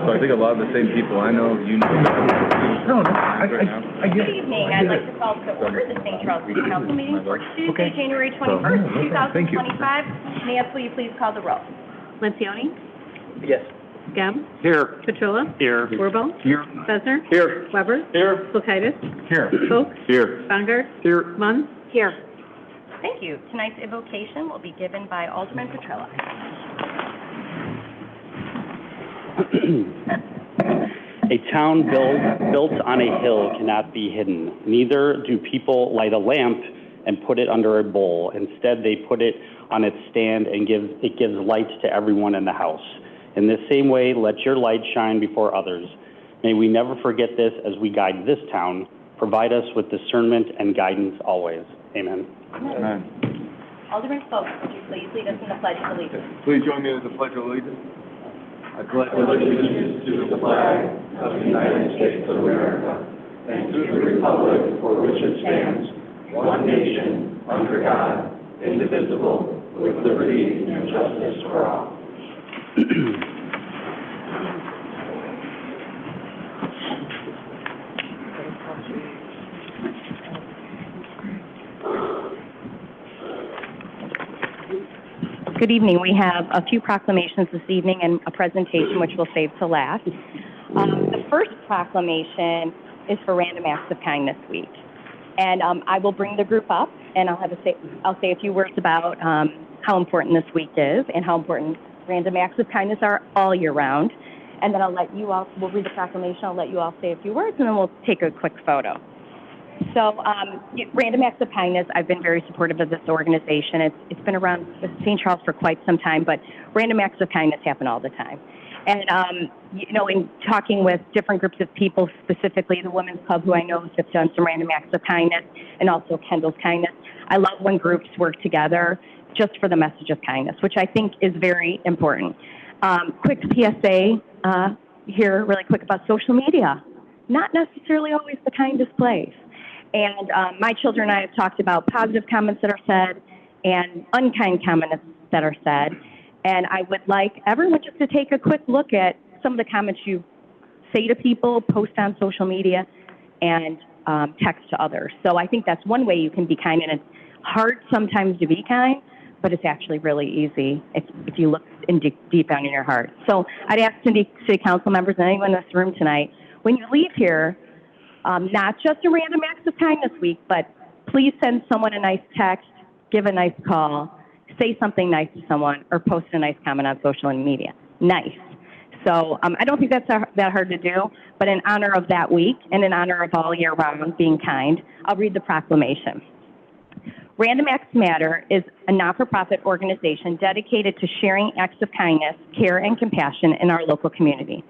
So I think a lot of the same people I know, you know. No, I get Good it. evening. I'd like to call to order the St. Charles City Council meeting for Tuesday, January 21st, Thank you. 2025. May I please call the roll? Lancioni? Yes. Gebb? Here. Petrola? Here. Wirbel? Here. Besner? Here. Weber? Here. Kulkaitis? Here. Folk? Here. Bongard? Here. Munn? Here. Thank you. Tonight's invocation will be given by Alderman Petrola. A town built on a hill cannot be hidden. Neither do people light a lamp and put it under a bowl. Instead, they put it on its stand and it gives light to everyone in the house. In the same way, let your light shine before others. May we never forget this as we guide this town. Provide us with discernment and guidance always. Amen. Amen. Alderman Folk, would you please lead us in the Pledge of Allegiance? Please join me with the Pledge of Allegiance. I pledge allegiance to the flag of the United States of America and to the republic for which it stands, one nation, under God, indivisible, with liberty and justice for all. Good evening. We have a few proclamations this evening and a presentation which we'll save to last. The first proclamation is for Random Acts of Kindness Week. And I will bring the group up and I'll say a few words about how important this week is and how important Random Acts of Kindness are all year round. And then we'll read the proclamation, I'll let you all say a few words and then we'll take a quick photo. So Random Acts of Kindness, I've been very supportive of this organization. It's been around St. Charles for quite some time, but Random Acts of Kindness happen all the time. And, in talking with different groups of people, specifically the Women's Club, who I know has done some Random Acts of Kindness, and also Kendall's Kindness, I love when groups work together just for the message of kindness, which I think is very important. Quick PSA here, really quick, about social media. Not necessarily always the kindest place. And my children and I have talked about positive comments that are said and unkind comments that are said. And I would like everyone just to take a quick look at some of the comments you say to people, post on social media, and text to others. So I think that's one way you can be kind. And it's hard sometimes to be kind, but it's actually really easy if you look deep down in your heart. So I'd ask city council members and anyone in this room tonight, when you leave here, not just a Random Acts of Kindness Week, but please send someone a nice text, give a nice call, say something nice to someone, or post a nice comment on social media. Nice. So I don't think that's that hard to do, but in honor of that week and in honor of all year round being kind, I'll read the proclamation. Random Acts Matter is a not-for-profit organization dedicated to sharing acts of kindness, care, and compassion in our local community.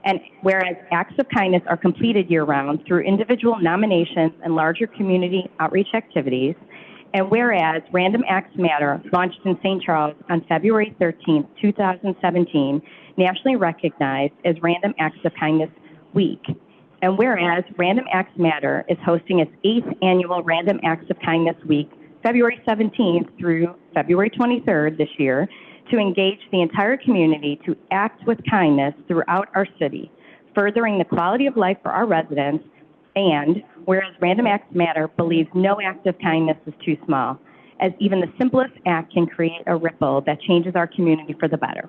And whereas acts of kindness are completed year-round through individual nominations and larger community outreach activities, and whereas Random Acts Matter launched in St. Charles on February 13, 2017, nationally recognized as Random Acts of Kindness Week, and whereas Random Acts Matter is hosting its 8th annual Random Acts of Kindness Week, February 17th through February 23rd this year, to engage the entire community to act with kindness throughout our city, furthering the quality of life for our residents, and whereas Random Acts Matter believes no act of kindness is too small, as even the simplest act can create a ripple that changes our community for the better.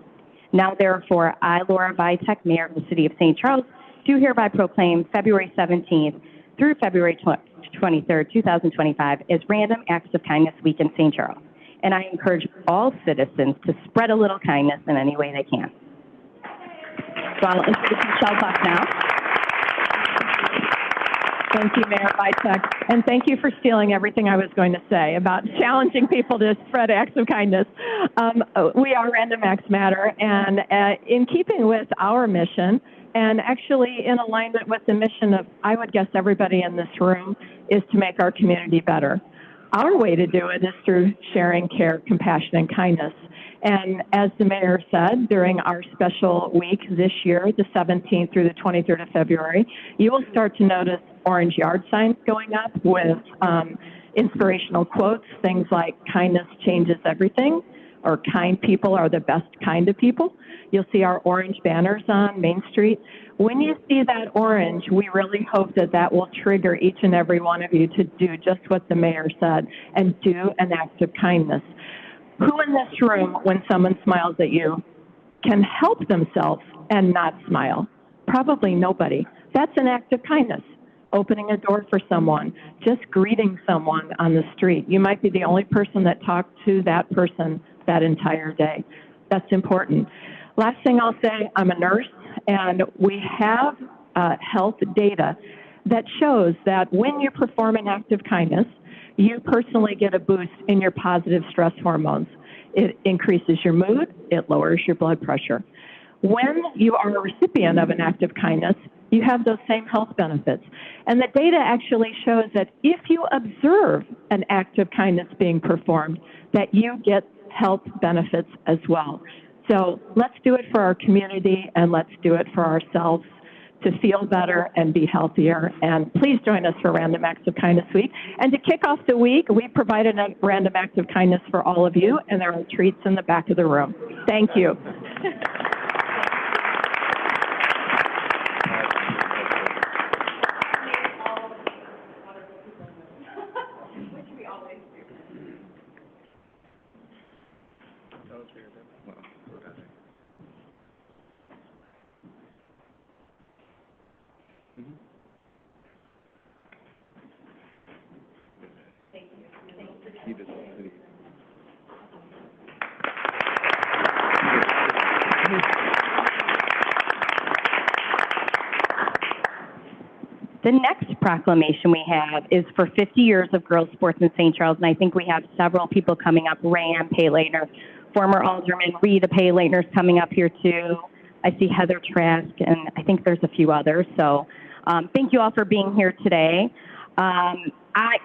Now, therefore, I, Laura Vitek, Mayor of the City of St. Charles, do hereby proclaim February 17th through February 23rd, 2025 as Random Acts of Kindness Week in St. Charles. And I encourage all citizens to spread a little kindness in any way they can. So I'll introduce Michelle Buck now. Thank you, Mayor Vitek. And thank you for stealing everything I was going to say about challenging people to spread acts of kindness. We are Random Acts Matter, and in keeping with our mission, and actually in alignment with the mission of, I would guess, everybody in this room, is to make our community better. Our way to do it is through sharing care, compassion, and kindness. And as the mayor said, during our special week this year, the 17th through the 23rd of February, you will start to notice orange yard signs going up with inspirational quotes, things like kindness changes everything, or kind people are the best kind of people. You'll see our orange banners on Main Street. When you see that orange, we really hope that that will trigger each and every one of you to do just what the mayor said and do an act of kindness. Who in this room, when someone smiles at you, can help themselves and not smile? Probably nobody. That's an act of kindness. Opening a door for someone, just greeting someone on the street. You might be the only person that talked to that person that entire day. That's important. Last thing I'll say, I'm a nurse, and we have health data that shows that when you perform an act of kindness, you personally get a boost in your positive stress hormones. It increases your mood, it lowers your blood pressure. When you are a recipient of an act of kindness, you have those same health benefits. And the data actually shows that if you observe an act of kindness being performed, that you get health benefits as well. So let's do it for our community, and let's do it for ourselves to feel better and be healthier. And please join us for Random Acts of Kindness Week. And to kick off the week, we provided a random act of kindness for all of you, and there are treats in the back of the room. Thank you. The next proclamation we have is for 50 years of girls' sports in St. Charles, and I think we have several people coming up. Ram Paylater, former Alderman Rita Paylater's coming up here too. I see Heather Trask, and I think there's a few others. So thank you all for being here today.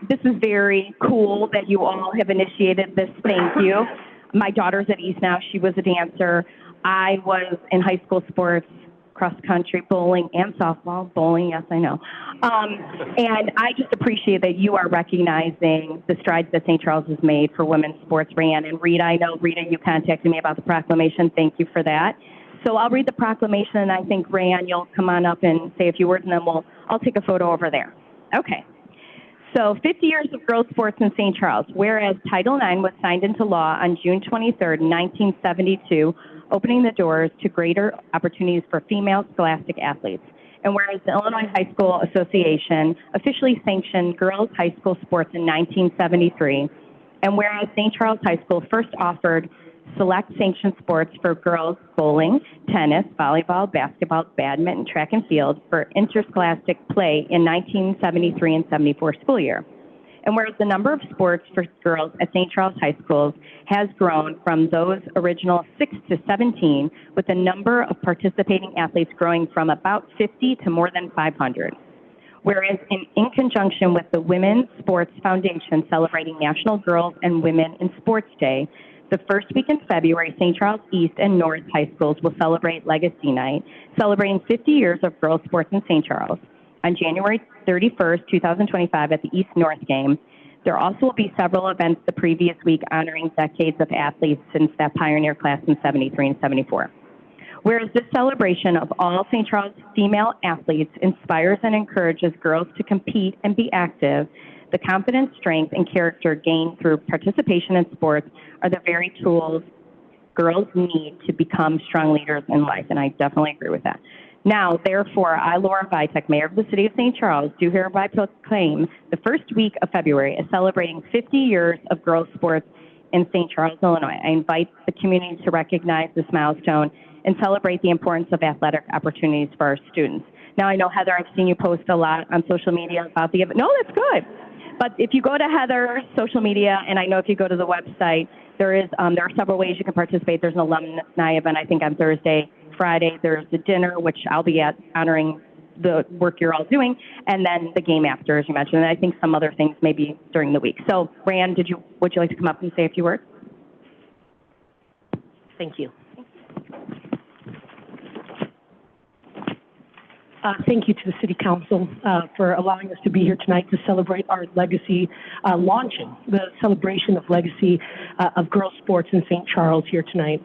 This is very cool that you all have initiated this. Thank you. My daughter's at East now. She was a dancer. I was in high school sports, cross country, bowling, and softball. Bowling, yes, I know. And I just appreciate that you are recognizing the strides that St. Charles has made for women's sports. Ran and Rita, I know, Rita, you contacted me about the proclamation. Thank you for that. So I'll read the proclamation, and I think, Ran, you'll come on up and say a few words, and then I'll take a photo over there. Okay. So 50 years of girls' sports in St. Charles. Whereas Title IX was signed into law on June 23rd, 1972, opening the doors to greater opportunities for female scholastic athletes. And whereas the Illinois High School Association officially sanctioned girls' high school sports in 1973, and whereas St. Charles High School first offered select sanctioned sports for girls, bowling, tennis, volleyball, basketball, badminton, track and field for interscholastic play in 1973 and 74 school year. And whereas the number of sports for girls at St. Charles High Schools has grown from those original 6 to 17, with the number of participating athletes growing from about 50 to more than 500. Whereas in conjunction with the Women's Sports Foundation celebrating National Girls and Women in Sports Day, the first week in February, St. Charles East and North High Schools will celebrate Legacy Night, celebrating 50 years of girls' sports in St. Charles. On January 31st, 2025 at the East-North game, there also will be several events the previous week honoring decades of athletes since that pioneer class in 73 and 74. Whereas this celebration of all St. Charles female athletes inspires and encourages girls to compete and be active, the confidence, strength, and character gained through participation in sports are the very tools girls need to become strong leaders in life, and I definitely agree with that. Now, therefore, I, Laura Vitek, Mayor of the City of St. Charles, do hereby proclaim the first week of February as celebrating 50 years of girls' sports in St. Charles, Illinois. I invite the community to recognize this milestone and celebrate the importance of athletic opportunities for our students. Now, I know, Heather, I've seen you post a lot on social media about the event. No, that's good. But if you go to Heather's social media, and I know if you go to the website, there are several ways you can participate. There's an alumni event, I think, on Thursday. Friday, there's a dinner, which I'll be at, honoring the work you're all doing, and then the game after, as you mentioned, and I think some other things maybe during the week. So, Rand, would you like to come up and say a few words? Thank you. Thank you to the City Council for allowing us to be here tonight to celebrate our legacy, launching the celebration of legacy of girls' sports in St. Charles here tonight.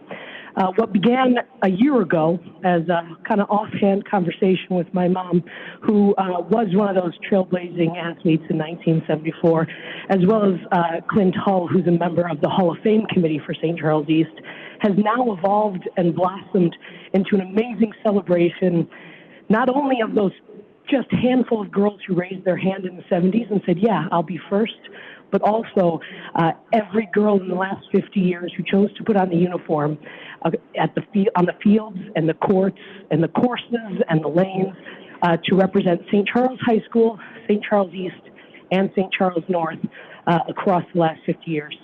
What began a year ago as a kind of offhand conversation with my mom, who was one of those trailblazing athletes in 1974, as well as Clint Hull, who's a member of the Hall of Fame committee for St. Charles East, has now evolved and blossomed into an amazing celebration, not only of those just handful of girls who raised their hand in the 70s and said, yeah, I'll be first, but also every girl in the last 50 years who chose to put on the uniform on the fields and the courts and the courses and the lanes to represent St. Charles High School, St. Charles East, and St. Charles North across the last 50 years.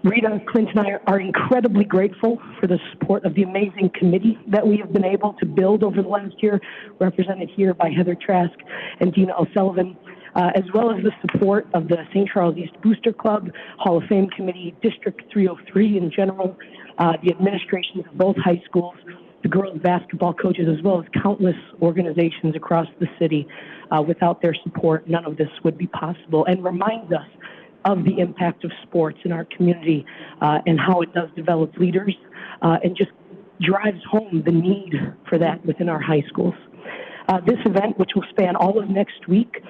Rita, Clint, and I are incredibly grateful for the support of the amazing committee that we have been able to build over the last year, represented here by Heather Trask and Dina O'Sullivan, as well as the support of the St. Charles East Booster Club, Hall of Fame Committee, District 303 in general, the administrations of both high schools, the girls basketball coaches, as well as countless organizations across the city. Without their support, none of this would be possible, and reminds us of the impact of sports in our community and how it does develop leaders and just drives home the need for that within our high schools. This event, which will span all of next week,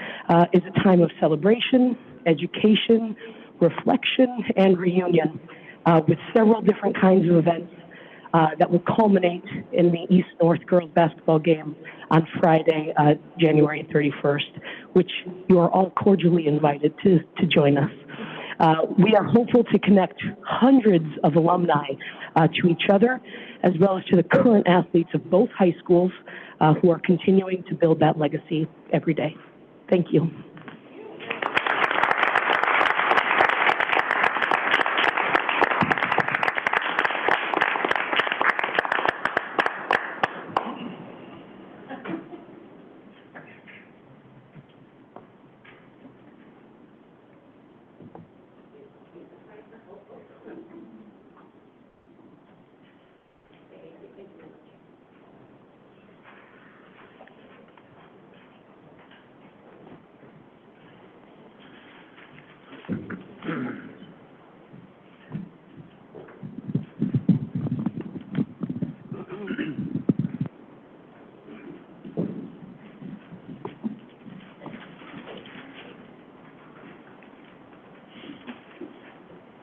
is a time of celebration, education, reflection, and reunion with several different kinds of events that will culminate in the East-North girls basketball game on Friday, January 31st, which you are all cordially invited to join us. We are hopeful to connect hundreds of alumni to each other, as well as to the current athletes of both high schools who are continuing to build that legacy every day. Thank you.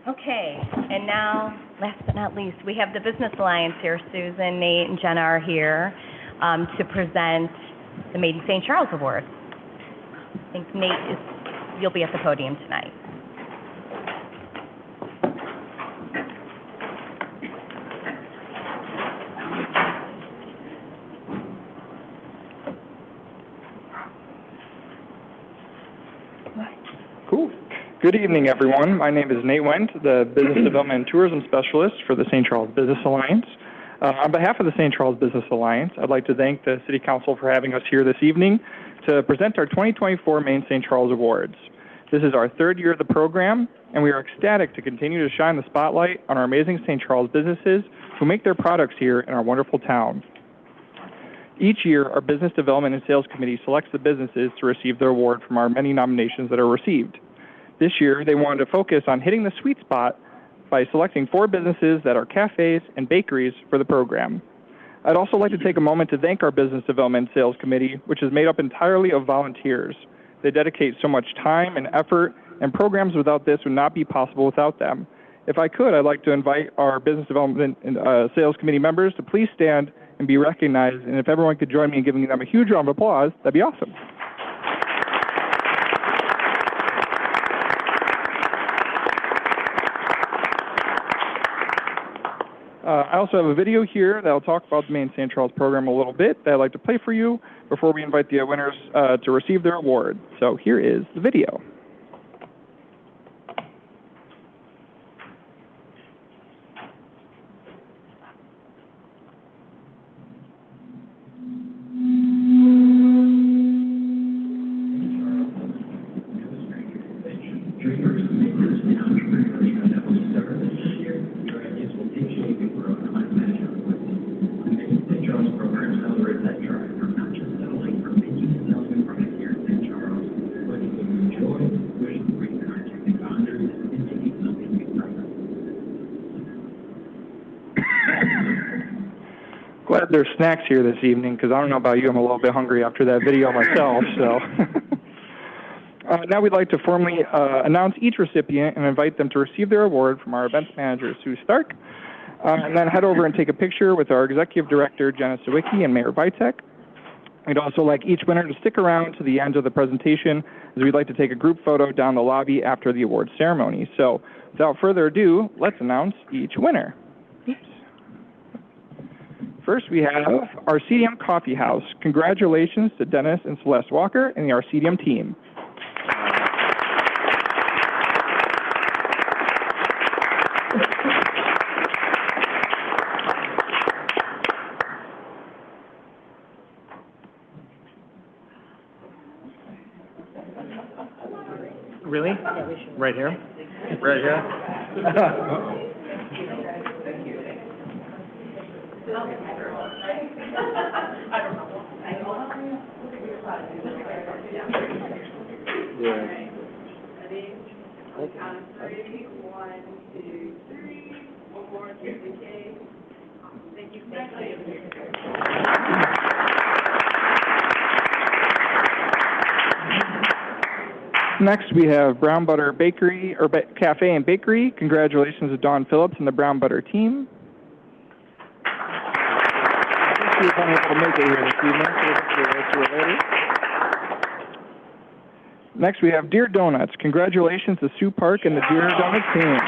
Okay, and now, last but not least, we have the Business Alliance here. Susan, Nate, and Jenna are here to present the Made in St. Charles Award. I think Nate, you'll be at the podium tonight. Cool. Good evening, everyone. My name is Nate Wendt, the Business Development and Tourism Specialist for the St. Charles Business Alliance. On behalf of the St. Charles Business Alliance, I'd like to thank the City Council for having us here this evening to present our 2024 Main St. Charles Awards. This is our third year of the program, and we are ecstatic to continue to shine the spotlight on our amazing St. Charles businesses who make their products here in our wonderful town. Each year, our Business Development and Sales Committee selects the businesses to receive their award from our many nominations that are received. This year, they wanted to focus on hitting the sweet spot by selecting 4 businesses that are cafes and bakeries for the program. I'd also like to take a moment to thank our Business Development and Sales Committee, which is made up entirely of volunteers. They dedicate so much time and effort, and programs without this would not be possible without them. If I could, I'd like to invite our Business Development and Sales Committee members to please stand and be recognized, and if everyone could join me in giving them a huge round of applause, that'd be awesome. I also have a video here that will talk about the Main St. Charles program a little bit that I'd like to play for you before we invite the winners to receive their award. So here is the video. Joy glad there's snacks here this evening, because I don't know about you, I'm a little bit hungry after that video myself, so. Now we'd like to formally announce each recipient and invite them to receive their award from our events manager, Sue Stark, and then head over and take a picture with our executive director, Jenna Sawicki, and Mayor Vitek. We'd also like each winner to stick around to the end of the presentation, as we'd like to take a group photo down the lobby after the awards ceremony. So without further ado, let's announce each winner. Oops. First, we have Arcedium Coffee House. Congratulations to Dennis and Celeste Walker and the Arcedium team. Really? Right here? Right here? Next, we have Brown Butter Bakery, or Cafe and Bakery. Congratulations to Dawn Phillips and the Brown Butter team. See if I'm able to make it here this evening, so we'll do it later. Next, we have Deer Donuts. Congratulations to Sue Park and the Deer Donuts team.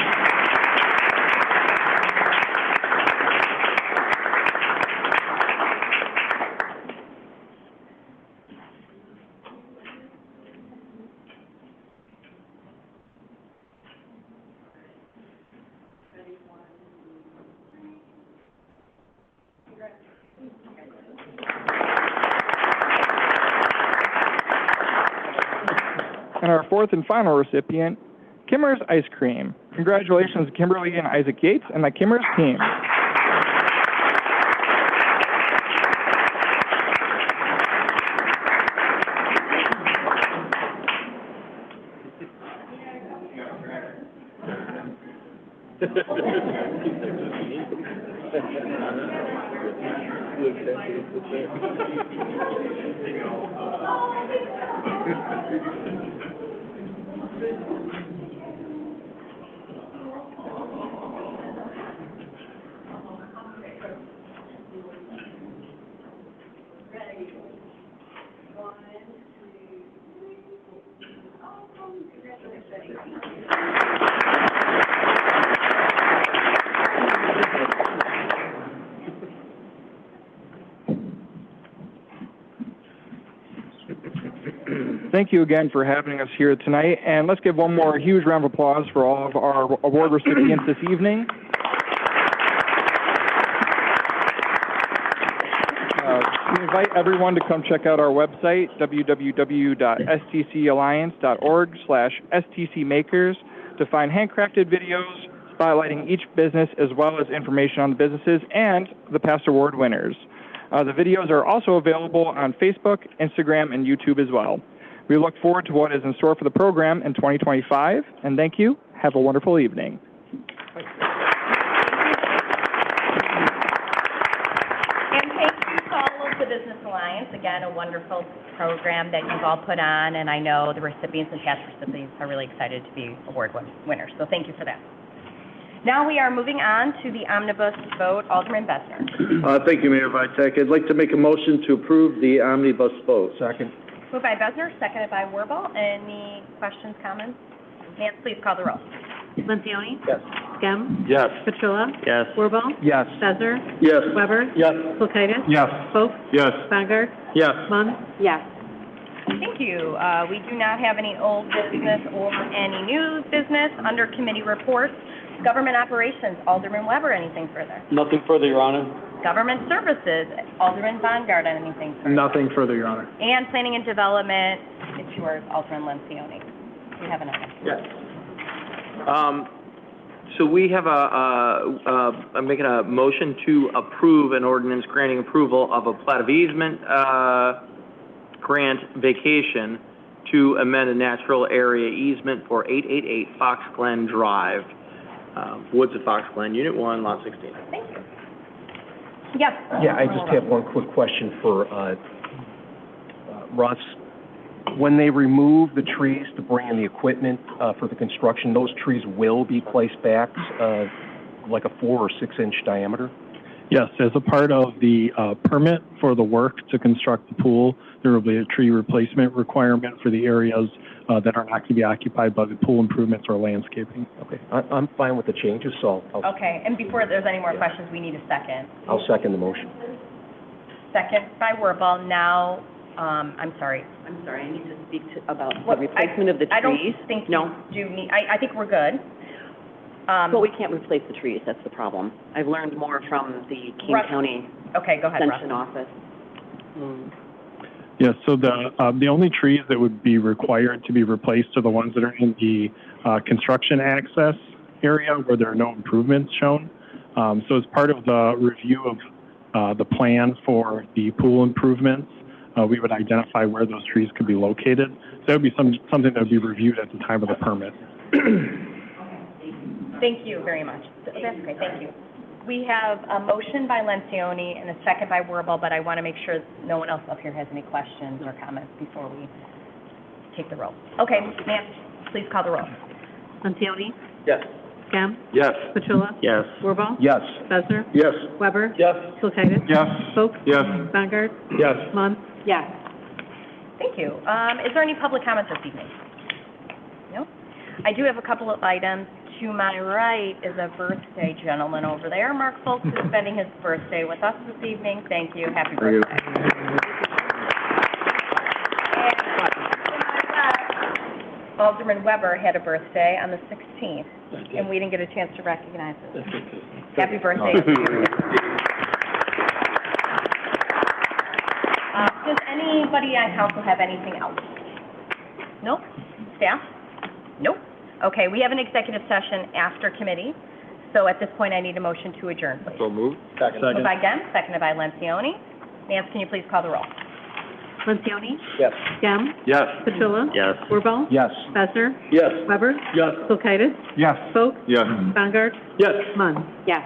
And our fourth and final recipient, Kimmer's Ice Cream. Congratulations to Kimberly and Isaac Yates and the Kimmer's team. Thank you again for having us here tonight, and let's give one more huge round of applause for all of our award recipients this evening. We invite everyone to come check out our website, www.stcalliance.org/stcmakers, to find handcrafted videos spotlighting each business as well as information on the businesses and the past award winners. The videos are also available on Facebook, Instagram, and YouTube as well. We look forward to what is in store for the program in 2025, and thank you. Have a wonderful evening. And thank you to all of the Business Alliance. Again, a wonderful program that you've all put on, and I know the recipients and past recipients are really excited to be award winners. So thank you for that. Now we are moving on to the omnibus vote. Alderman Besner. Thank you, Mayor Vitek. I'd like to make a motion to approve the omnibus vote. Second. Moved by Besner, seconded by Wirball. Any questions, comments? Nance, please call the roll. Lencioni? Yes. Gem? Yes. Petrola? Yes. Wirball? Yes. Besser? Yes. Weber? Yes. Kulkaitis? Yes. Folk? Yes. Bongard? Yes. Munn? Yes. Thank you. We do not have any old business or any new business under committee reports. Government operations, Alderman Weber, anything further? Nothing further, Your Honor. Government services, Alderman Bongard, anything further? Nothing further, Your Honor. And planning and development, it's yours, Alderman Lencioni. You have another. Yes. So we have I'm making a motion to approve an ordinance granting approval of a plat of easement grant vacation to amend a natural area easement for 888 Fox Glen Drive, Woods of Fox Glen, Unit 1, Lot 16. Thank you. Yes. Yeah, I just have one quick question for Russ. When they remove the trees to bring in the equipment for the construction, those trees will be placed back like a 4 or 6 inch diameter? Yes, as a part of the permit for the work to construct the pool, there will be a tree replacement requirement for the areas that are not going to be occupied by the pool improvements or landscaping. Okay, I'm fine with the changes, so Okay, and before there's any more questions, we need a second. I'll second the motion. Second by Wirball. Now, I'm sorry. I'm sorry, I need to speak about the What- replacement of the trees. I don't think No, you do need, I think we're good. but we can't replace the trees, that's the problem. I've learned more from the King Russ- County Okay, go ahead, Russ. Extension Office. Yes, so the only trees that would be required to be replaced are the ones that are in the construction access area where there are no improvements shown. So as part of the review of the plan for the pool improvements, we would identify where those trees could be located. So that would be something that would be reviewed at the time of the permit. Thank you very much. That's great, thank you. We have a motion by Lencioni and a second by Wirball, but I want to make sure no one else up here has any questions or comments before we take the roll. Okay, ma'am, please call the roll. Lencioni? Yes. Gam? Yes. Petrulla? Yes. Wirball? Yes. Besser? Yes. Weber? Yes. Kulturitis? Yes. Folk? Yes. Bongard? Yes. Munn? Yes. Thank you. Is there any public comment this evening? No? I do have a couple of items. To my right is a birthday gentleman over there. Mark Folks is spending his birthday with us this evening. Thank you. Happy birthday. And to my left, Alderman Weber had a birthday on the 16th, and we didn't get a chance to recognize it. Happy birthday to you. Does anybody on council have anything else? Nope. Staff? Nope. Okay, we have an executive session after committee, so at this point, I need a motion to adjourn, please. So moved. Moved by Gem, seconded by Lencioni. Nance, can you please call the roll? Lencioni? Yes. Gam? Yes. Petrulla? Yes. Wirball? Yes. Besser? Yes. Weber? Yes. Kulturitis? Yes. Folk? Yes. Bongard? Yes. Munn? Yes.